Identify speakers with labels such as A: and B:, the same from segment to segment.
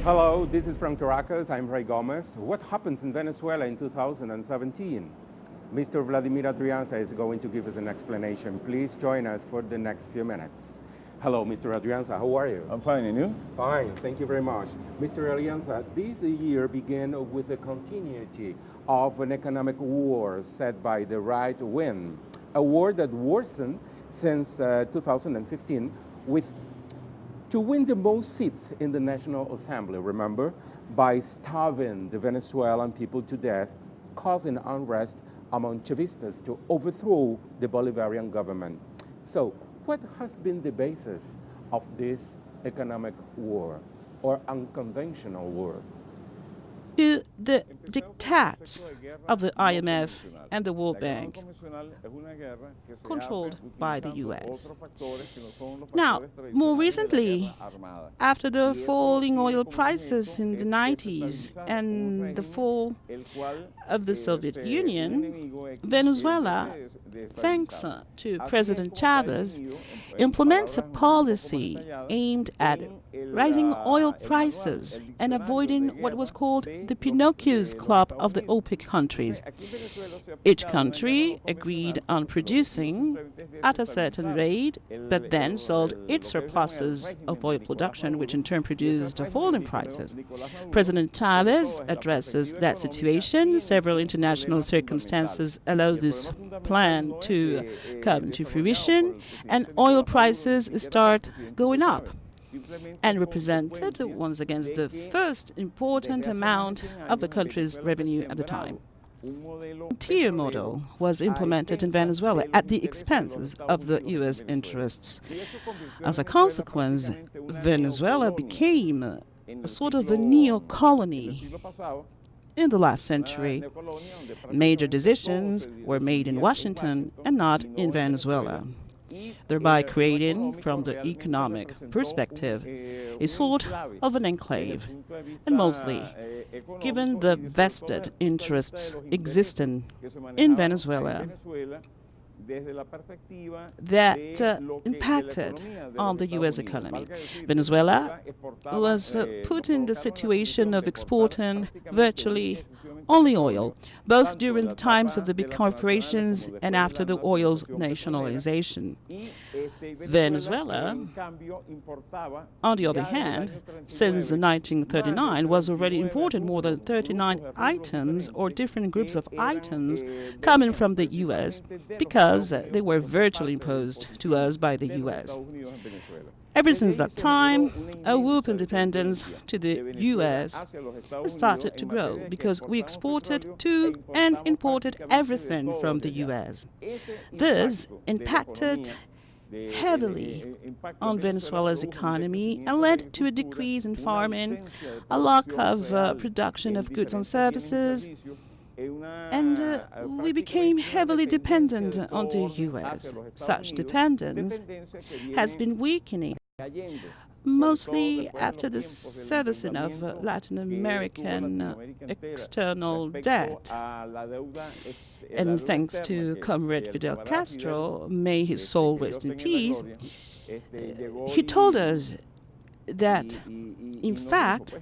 A: Hello, this is from Caracas. I'm Ray Gomez. What happens in Venezuela in 2017? Mr. Vladimir Adrianza is going to give us an explanation. Please join us for the next few minutes. Hello, Mr. Adrianza. How are you?
B: I'm fine, and you?
A: Fine, thank you very much. Mr. Adrianza, this year began with the continuity of an economic war set by the right wing, a war that worsened since 2015 to win the most seats in the National Assembly, remember, by starving the Venezuelan people to death, causing unrest among Chavistas to overthrow the Bolivarian government. So, what has been the basis of this economic war or unconventional war?
C: To the diktats of the IMF and the World Bank, controlled by the US. Now, more recently, after the falling oil prices in the 90s and the fall of the Soviet Union, Venezuela, thanks to President Chavez, implements a policy aimed at rising oil prices and avoiding what was called the Pinocchio's Club of the OPEC countries. Each country agreed on producing at a certain rate, but then sold its surpluses of oil production, which in turn produced falling prices. President Chavez addresses that situation. Several international circumstances allow this plan to come to fruition, and oil prices start going up, and represented once again the first important amount of the country's revenue at the time. A tier model was implemented in Venezuela at the expense of the U.S. interests. As a consequence, Venezuela became a sort of a neo-colony in the last century. Major decisions were made in Washington and not in Venezuela, thereby creating, from the economic perspective, a sort of an enclave, and mostly, given the vested interests existing in Venezuela, that impacted on the U.S. economy. Venezuela was put in the situation of exporting virtually only oil, both during the times of the big corporations and after the oil's nationalization. Venezuela, on the other hand, since 1939, was already importing more than 39 items or different groups of items coming from the U.S. because they were virtually imposed to us by the U.S. Ever since that time, a whoop independence to the U.S. started to grow because we exported to and imported everything from the U.S. This impacted heavily on Venezuela's economy and led to a decrease in farming, a lack of production of goods and services, and we became heavily dependent on the U.S. Such dependence has been weakening, mostly after the servicing of Latin American external debt. And thanks to Comrade Fidel Castro, may his soul rest in peace, he told us that, in fact,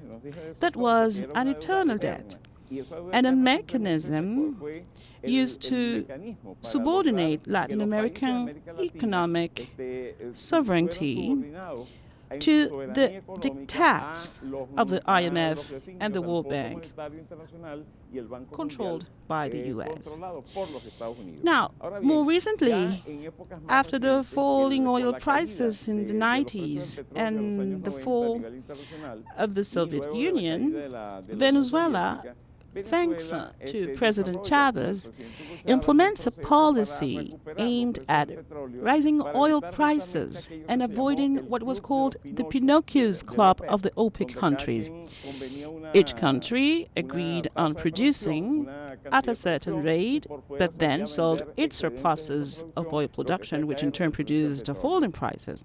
C: that was an eternal debt and a mechanism used to subordinate Latin American economic sovereignty to the diktats of the IMF and the World Bank, controlled by the U.S. Now, more recently, after the falling oil prices in the 90s and the fall of the Soviet Union, Venezuela, thanks to President Chavez, implements a policy aimed at rising oil prices and avoiding what was called the Pinocchio's Club of the OPEC countries. Each country agreed on producing at a certain rate, but then sold its surpluses of oil production, which in turn produced a fall in prices.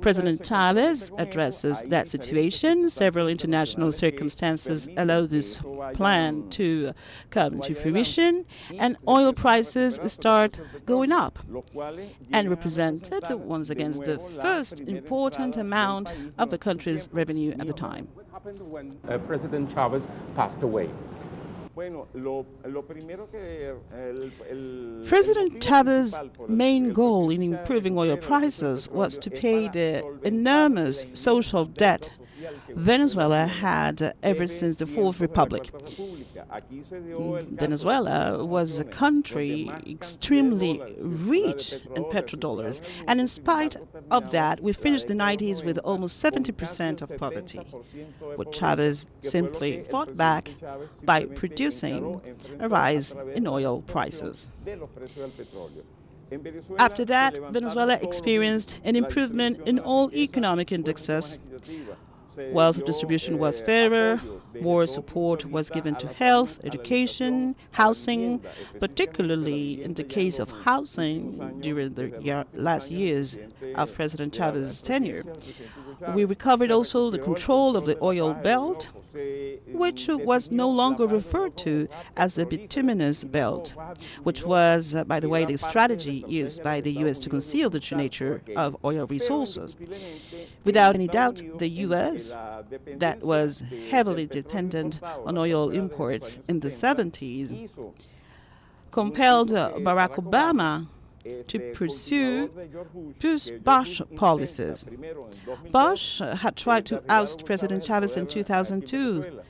C: President Chavez addresses that situation. Several international circumstances allow this plan to come to fruition, and oil prices start going up, and represented once again the first important amount of the country's revenue at the time.
A: What happened when President Chavez passed away?
C: President Chavez's main goal in improving oil prices was to pay the enormous social debt Venezuela had ever since the Fourth Republic. Venezuela was a country extremely rich in petrodollars, and in spite of that, we finished the 90s with almost 70% of poverty. What Chavez simply fought back by producing a rise in oil prices. After that, Venezuela experienced an improvement in all economic indexes. Wealth distribution was fairer, more support was given to health, education, housing, particularly in the case of housing during the last years of President Chavez's tenure. We recovered also the control of the oil belt, which was no longer referred to as the bituminous belt, which was, by the way, the strategy used by the U.S. to conceal the true nature of oil resources. Without any doubt, the U.S., that was heavily dependent on oil imports in the 70s, compelled Barack Obama to pursue Bush policies. Bush had tried to oust President Chavez in 2002,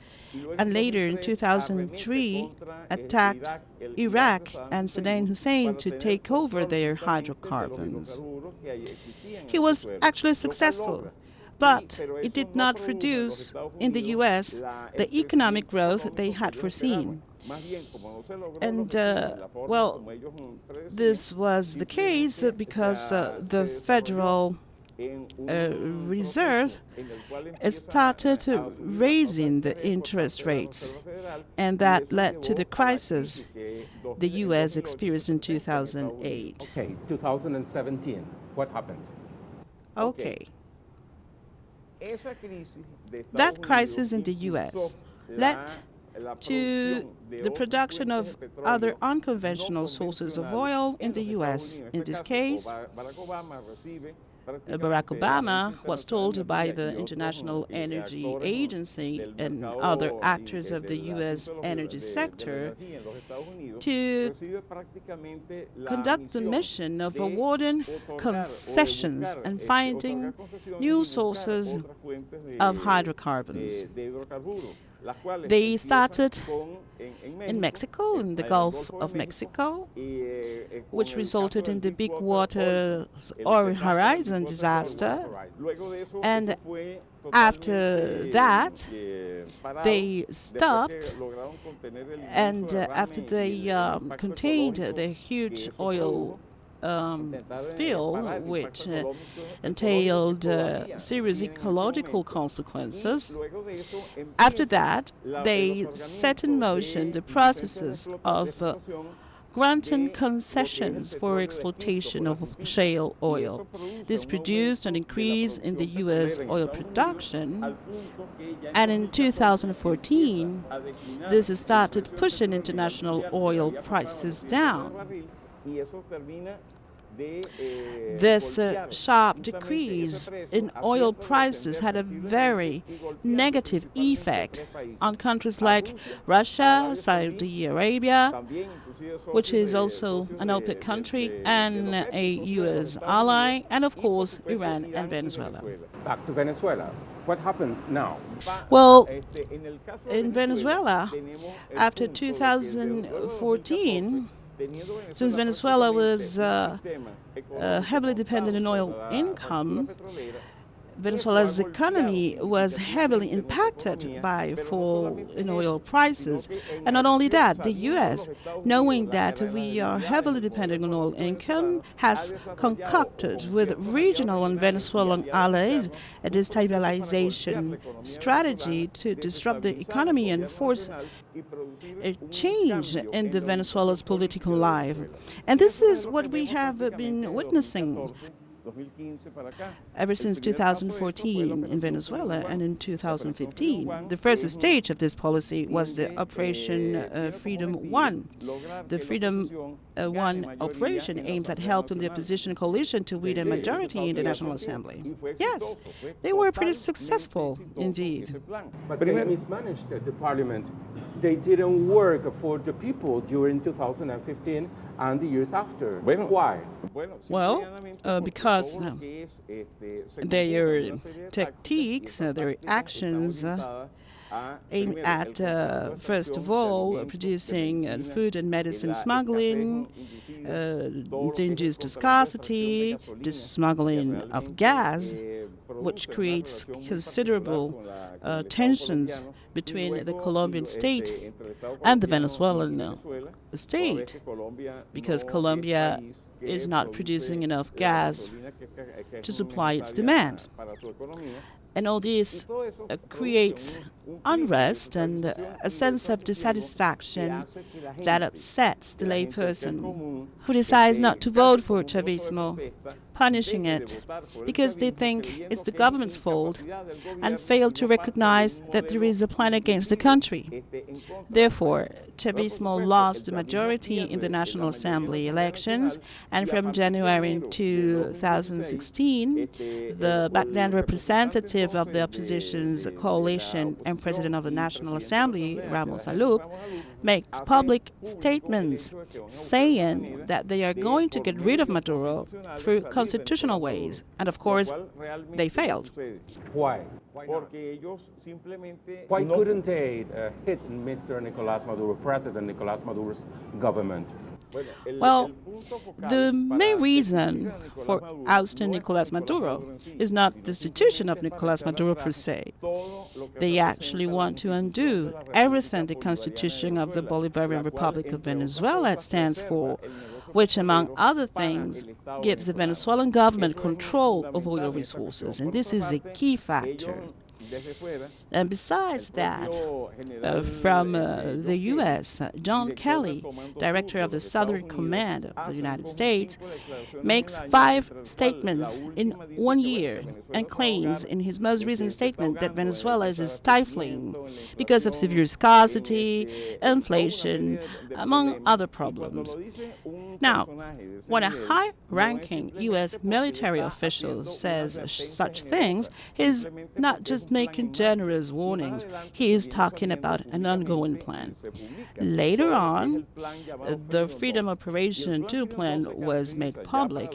C: and later in 2003 attacked Iraq and Saddam Hussein to take over their hydrocarbons. He was actually successful, but it did not produce in the U.S. the economic growth they had foreseen. And, well, this was the case because the Federal Reserve started raising the interest rates, and that led to the crisis the U.S. experienced in 2008.
A: Okay, 2017. What happened?
C: Okay. That crisis in the U.S. led to the production of other unconventional sources of oil in the U.S. In this case, Barack Obama was told by the International Energy Agency and other actors of the U.S. energy sector to conduct a mission of awarding concessions and finding new sources of hydrocarbons. They started in Mexico, in the Gulf of Mexico, which resulted in the Big Water or Horizon disaster. And after that, they stopped, and after they contained the huge oil spill, which entailed serious ecological consequences. After that, they set in motion the processes of granting concessions for exploitation of shale oil. This produced an increase in the U.S. oil production, and in 2014, this started pushing international oil prices down. This sharp decrease in oil prices had a very negative effect on countries like Russia, Saudi Arabia, which is also an OPEC country and a U.S. ally, and of course Iran and Venezuela.
A: Back to Venezuela. What happens now?
C: Well, in Venezuela, after 2014, since Venezuela was heavily dependent on oil income, Venezuela's economy was heavily impacted by fall in oil prices. And not only that, the U.S., knowing that we are heavily dependent on oil income, has concocted with regional and Venezuelan allies a destabilization strategy to disrupt the economy and force a change in the Venezuela's political life. And this is what we have been witnessing ever since 2014 in Venezuela and in 2015. The first stage of this policy was the Operation Freedom 1. The Freedom 1 operation aims at helping the opposition coalition to win a majority in the National Assembly. Yes, they were pretty successful indeed.
A: But they mismanaged the parliament. They didn't work for the people during 2015 and the years after. Why?
C: Well, because their techniques, their actions aim at, first of all, producing food and medicine smuggling, to induce scarcity, the smuggling of gas, which creates considerable tensions between the Colombian state and the Venezuelan state, because Colombia is not producing enough gas to supply its demand. And all this creates unrest and a sense of dissatisfaction that upsets the layperson who decides not to vote for Chavismo, punishing it because they think it's the government's fault and fail to recognize that there is a plan against the country. Therefore, Chavismo lost the majority in the National Assembly elections, and from January 2016, the back then representative of the opposition's coalition and president of the National Assembly, Ramos Alup, makes public statements saying that they are going to get rid of Maduro through constitutional ways. And of course, they failed.
A: Why? Why couldn't they hit Mr. Nicolás Maduro, President Nicolás Maduro's government?
C: Well, the main reason for ousting Nicolás Maduro is not the destitution of Nicolás Maduro per se. They actually want to undo everything the Constitution of the Bolivarian Republic of Venezuela stands for, which, among other things, gives the Venezuelan government control of oil resources, and this is a key factor. And besides that, from the U.S., John Kelly, director of the Southern Command of the United States, makes 5 statements in 1 year and claims in his most recent statement that Venezuela is stifling because of severe scarcity, inflation, among other problems. Now, when a high-ranking U.S. military official says such things, he's not just making generous warnings. He is talking about an ongoing plan. Later on, the Freedom Operation 2 plan was made public,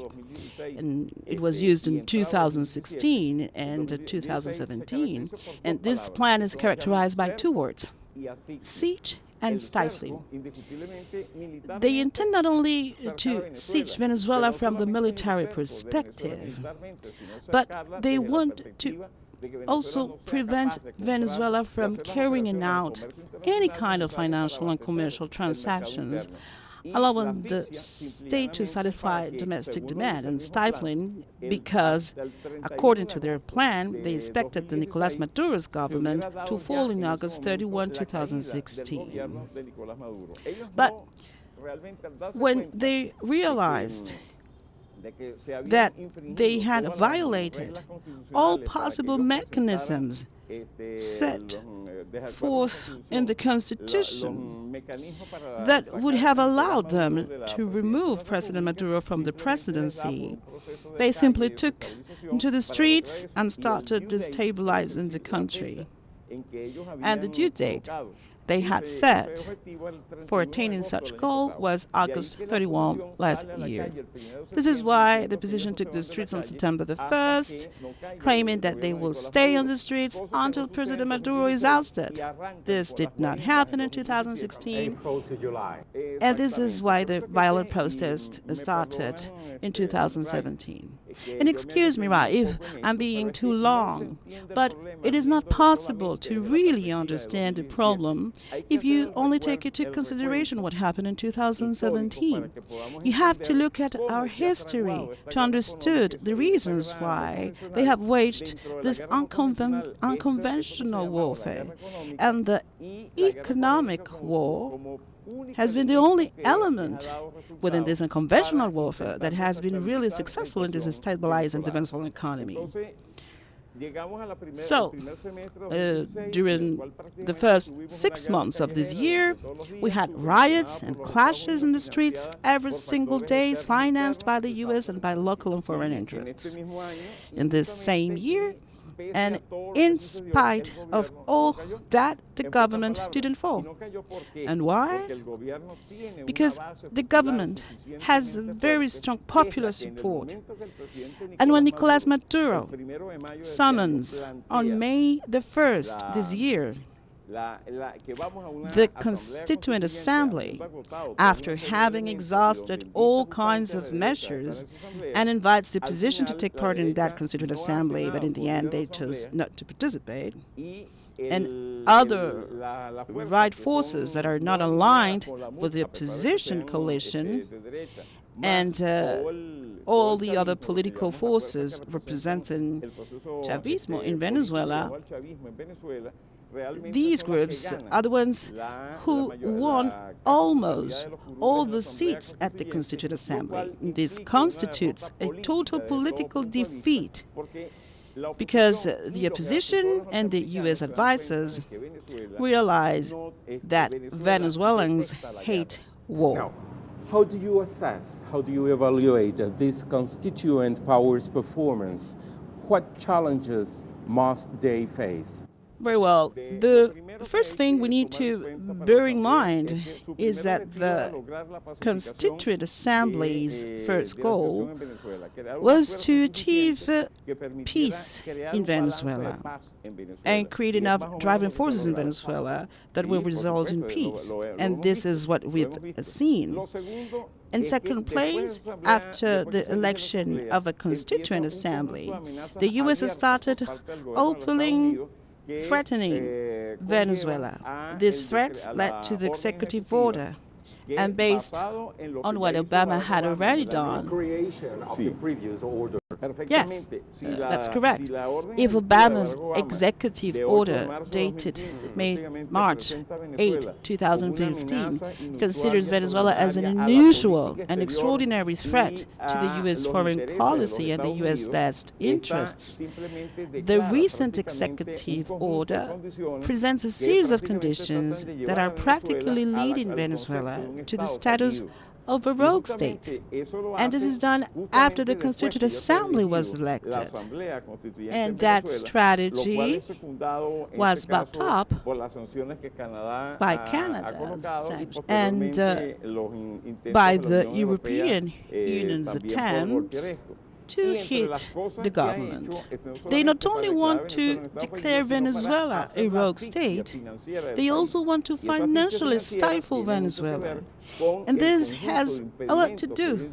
C: and it was used in 2016 and 2017. And this plan is characterized by 2 words: siege and stifling. They intend not only to siege Venezuela from the military perspective, but they want to also prevent Venezuela from carrying out any kind of financial and commercial transactions, allowing the state to satisfy domestic demand, and stifling because, according to their plan, they expected the Nicolás Maduro's government to fall in August 31, 2016. But when they realized that they had violated all possible mechanisms set forth in the Constitution that would have allowed them to remove President Maduro from the presidency, they simply took to the streets and started destabilizing the country. And the due date they had set for attaining such goal was August 31 last year. This is why the opposition took the streets on September the 1st, claiming that they will stay on the streets until President Maduro is ousted. This did not happen in 2016,
A: April to July.
C: and this is why the violent protest started in 2017. And excuse me, if I'm being too long, but it is not possible to really understand the problem if you only take into consideration what happened in 2017. You have to look at our history to understand the reasons why they have waged this unconventional warfare. And the economic war has been the only element within this unconventional warfare that has been really successful in destabilizing the Venezuelan economy. So, during the first 6 months of this year, we had riots and clashes in the streets every single day, financed by the U.S. and by local and foreign interests. In this same year, and in spite of all that, the government didn't fall. And why? Because the government has very strong popular support. And when Nicolás Maduro summons on May the 1st this year the Constituent Assembly, after having exhausted all kinds of measures, and invites the opposition to take part in that Constituent Assembly, but in the end they chose not to participate, and other right forces that are not aligned with the opposition coalition, and all the other political forces representing Chavismo in Venezuela, these groups are the ones who won almost all the seats at the Constituent Assembly. This constitutes a total political defeat because the opposition and the U.S. advisors realize that Venezuelans hate war.
A: Now, how do you assess, how do you evaluate this constituent power's performance? What challenges must they face?
C: Very well. The first thing we need to bear in mind is that the Constituent Assembly's first goal was to achieve peace in Venezuela and create enough driving forces in Venezuela that will result in peace. And this is what we've seen. In second place, after the election of a Constituent Assembly, the U.S. has started opening threatening Venezuela. These threats led to the executive order, and based on what Obama had already done.
A: Creation of the previous order.
C: Yes, that's correct. If Obama's executive order dated March 8, 2015, considers Venezuela as an unusual and extraordinary threat to the U.S. foreign policy and the U.S. best interests, the recent executive order presents a series of conditions that are practically leading Venezuela to the status of a rogue state. And this is done after the Constituent Assembly was elected. And that strategy was backed up by Canada and by the European Union's attempts to hit the government. They not only want to declare Venezuela a rogue state, they also want to financially stifle Venezuela. And this has a lot to do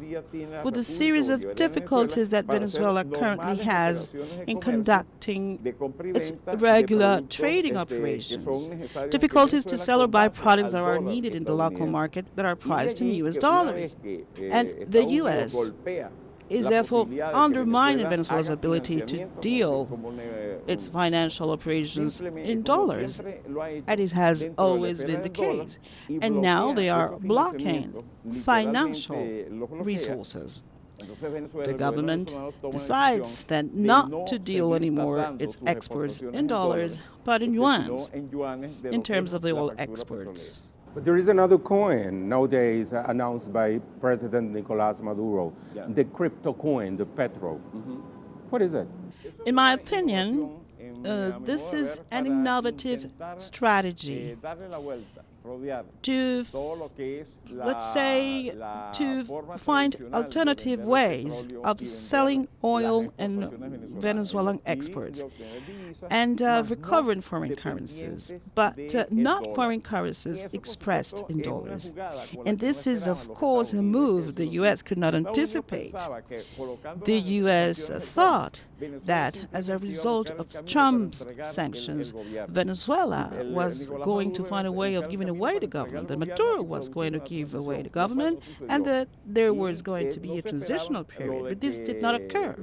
C: with the series of difficulties that Venezuela currently has in conducting its regular trading operations. Difficulties to sell or buy products that are needed in the local market that are priced in U.S. dollars. And the U.S. is therefore undermining Venezuela's ability to deal its financial operations in dollars, and it has always been the case. And now they are blocking financial resources. The government decides then not to deal anymore its exports in dollars, but in yuan, in terms of the oil exports.
A: But there is another coin nowadays announced by President Nicolás Maduro, the crypto coin, the petro. What is it?
C: In my opinion, this is an innovative strategy to, let's say, to find alternative ways of selling oil and Venezuelan exports and recovering foreign currencies, but not foreign currencies expressed in dollars. And this is, of course, a move the U.S. could not anticipate. The U.S. thought that as a result of Trump's sanctions, Venezuela was going to find a way of giving away the government, that Maduro was going to give away the government, and that there was going to be a transitional period. But this did not occur.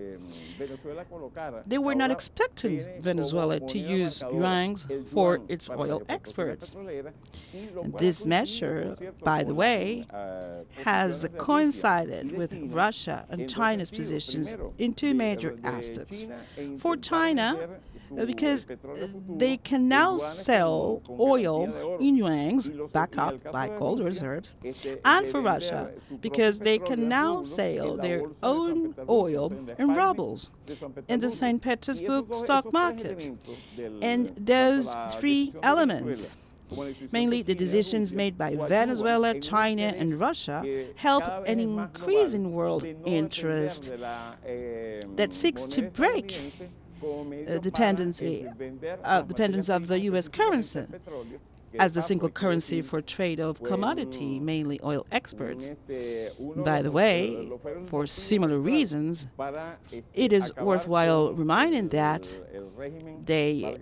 C: They were not expecting Venezuela to use yuans for its oil exports. And this measure, by the way, has coincided with Russia and China's positions in two major aspects. For China, because they can now sell oil in yuans, backed up by gold reserves, and for Russia, because they can now sell their own oil in rubles in the St. Petersburg stock market. And those three elements, mainly the decisions made by Venezuela, China, and Russia, help an increasing world interest that seeks to break dependence of the U.S. currency as the single currency for trade of commodity, mainly oil exports. By the way, for similar reasons, it is worthwhile reminding that they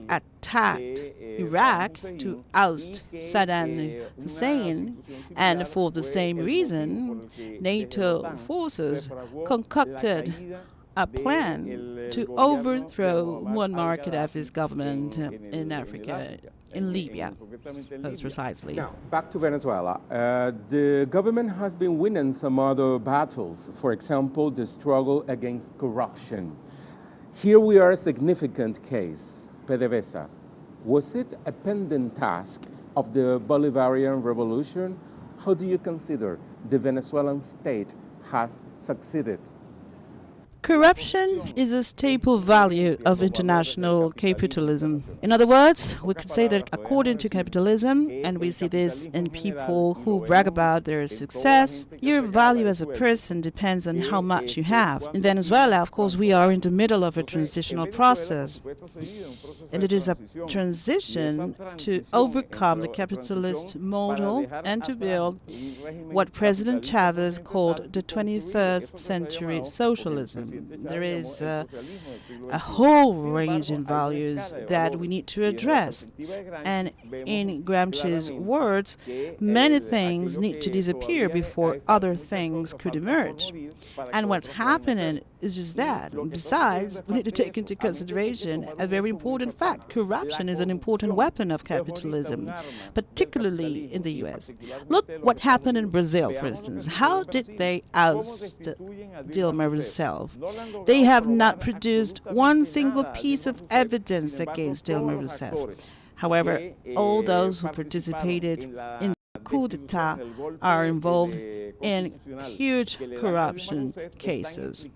C: attacked Iraq to oust Saddam Hussein, and for the same reason, NATO forces concocted a plan to overthrow Muammar Gaddafi's government in Africa, in Libya, that's precisely.
A: Now, back to Venezuela. The government has been winning some other battles, for example, the struggle against corruption. Here we are a significant case, PDVSA. Was it a pending task of the Bolivarian Revolution? How do you consider the Venezuelan state has succeeded?
C: Corruption is a staple value of international capitalism. In other words, we could say that according to capitalism, and we see this in people who brag about their success, your value as a person depends on how much you have. In Venezuela, of course, we are in the middle of a transitional process, and it is a transition to overcome the capitalist model and to build what President Chavez called the 21st century socialism. There is a whole range in values that we need to address. And in Gramsci's words, many things need to disappear before other things could emerge. And what's happening is just that. Besides, we need to take into consideration a very important fact. Corruption is an important weapon of capitalism, particularly in the U.S. Look what happened in Brazil, for instance. How did they oust Dilma Rousseff? They have not produced one single piece of evidence against Dilma Rousseff. However, all those who participated in the coup d'etat are involved in huge corruption cases.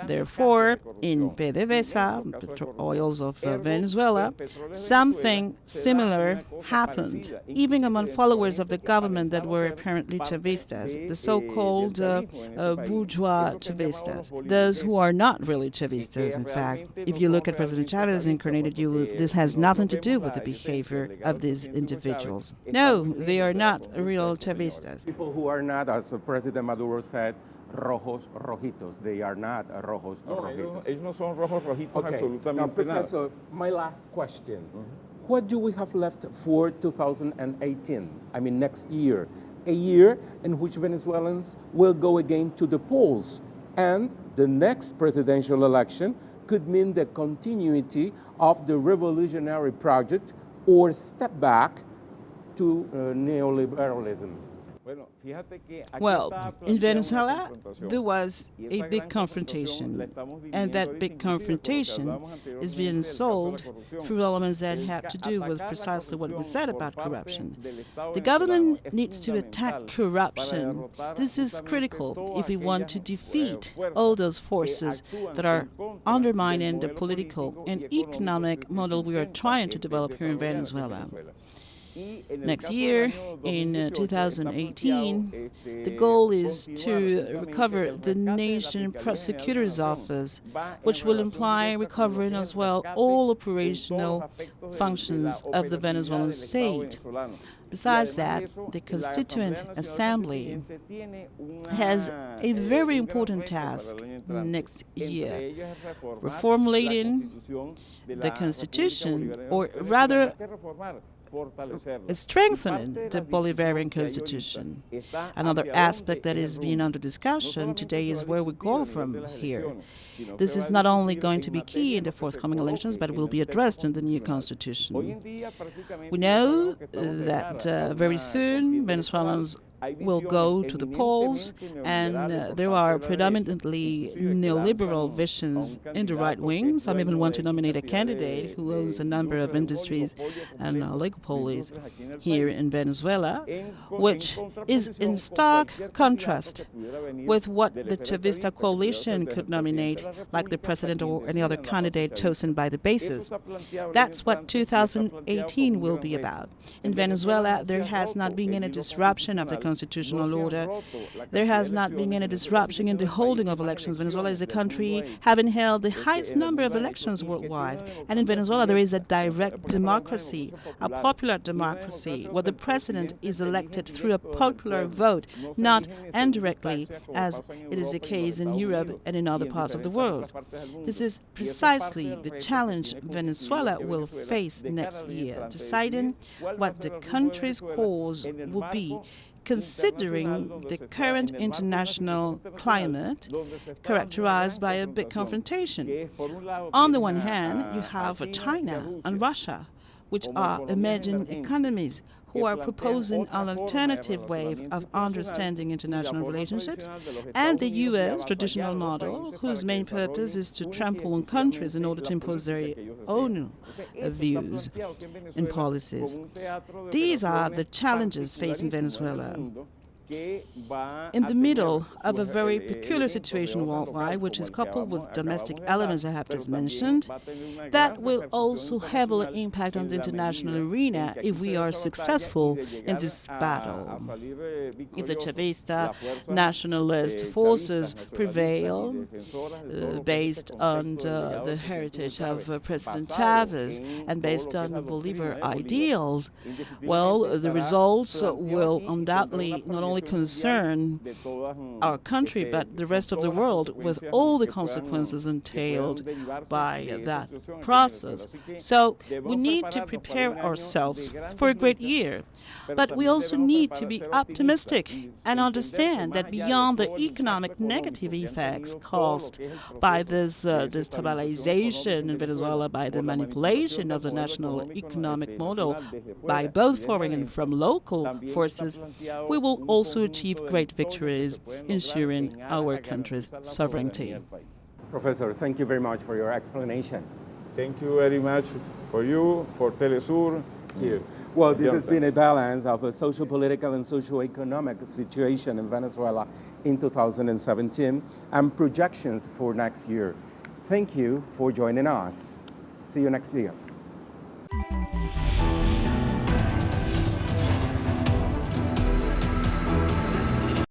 C: Therefore, in PDVSA, petro oils of Venezuela, something similar happened, even among followers of the government that were apparently Chavistas, the so-called bourgeois Chavistas, those who are not really Chavistas, in fact. If you look at President Chavez incarnated, this has nothing to do with the behavior of these individuals. No, they are not real Chavistas.
A: People who are not, as President Maduro said, rojos rojitos. They are not rojos rojitos.
B: Ellos no son rojos rojitos absolutamente
A: Now, Professor, my last question. What do we have left for 2018? I mean, next year. A year in which Venezuelans will go again to the polls. And the next presidential election could mean the continuity of the revolutionary project or step back to neoliberalism.
C: Well, in Venezuela, there was a big confrontation, and that big confrontation is being solved through elements that have to do with precisely what we said about corruption. The government needs to attack corruption. This is critical if we want to defeat all those forces that are undermining the political and economic model we are trying to develop here in Venezuela. Next year, in 2018, the goal is to recover the Nation Prosecutor's Office, which will imply recovering as well all operational functions of the Venezuelan state. Besides that, the Constituent Assembly has a very important task next year, reformulating the Constitution, or rather strengthening the Bolivarian Constitution. Another aspect that is being under discussion today is where we go from here. This is not only going to be key in the forthcoming elections, but will be addressed in the new constitution. We know that very soon Venezuelans will go to the polls, and there are predominantly neoliberal visions in the right wing. Some even want to nominate a candidate who owns a number of industries and oligopolies here in Venezuela, which is in stark contrast with what the Chavista coalition could nominate, like the president or any other candidate chosen by the bases. That's what 2018 will be about. In Venezuela, there has not been any disruption of the constitutional order. There has not been any disruption in the holding of elections. Venezuela is a country having held the highest number of elections worldwide. And in Venezuela, there is a direct democracy, a popular democracy, where the president is elected through a popular vote, not indirectly, as it is the case in Europe and in other parts of the world. This is precisely the challenge Venezuela will face next year, deciding what the country's course will be, considering the current international climate characterized by a big confrontation. On the one hand, you have China and Russia, which are emerging economies who are proposing an alternative way of understanding international relationships, and the U.S. traditional model, whose main purpose is to trample on countries in order to impose their own views and policies. These are the challenges facing Venezuela in the middle of a very peculiar situation worldwide, which is coupled with domestic elements I have just mentioned, that will also heavily impact on the international arena if we are successful in this battle. If the Chavista nationalist forces prevail, based on the heritage of President Chavez and based on Bolivar ideals, well, the results will undoubtedly not only concern our country, but the rest of the world, with all the consequences entailed by that process. So we need to prepare ourselves for a great year. But we also need to be optimistic and understand that beyond the economic negative effects caused by this destabilization in Venezuela, by the manipulation of the national economic model by both foreign and from local forces, we will also achieve great victories, ensuring our country's sovereignty.
A: Professor, thank you very much for your explanation.
B: Thank you very much for you, for Telesur.
A: Well, this has been a balance of a social, political, and socio-economic situation in Venezuela in 2017 and projections for next year. Thank you for joining us. See you next year.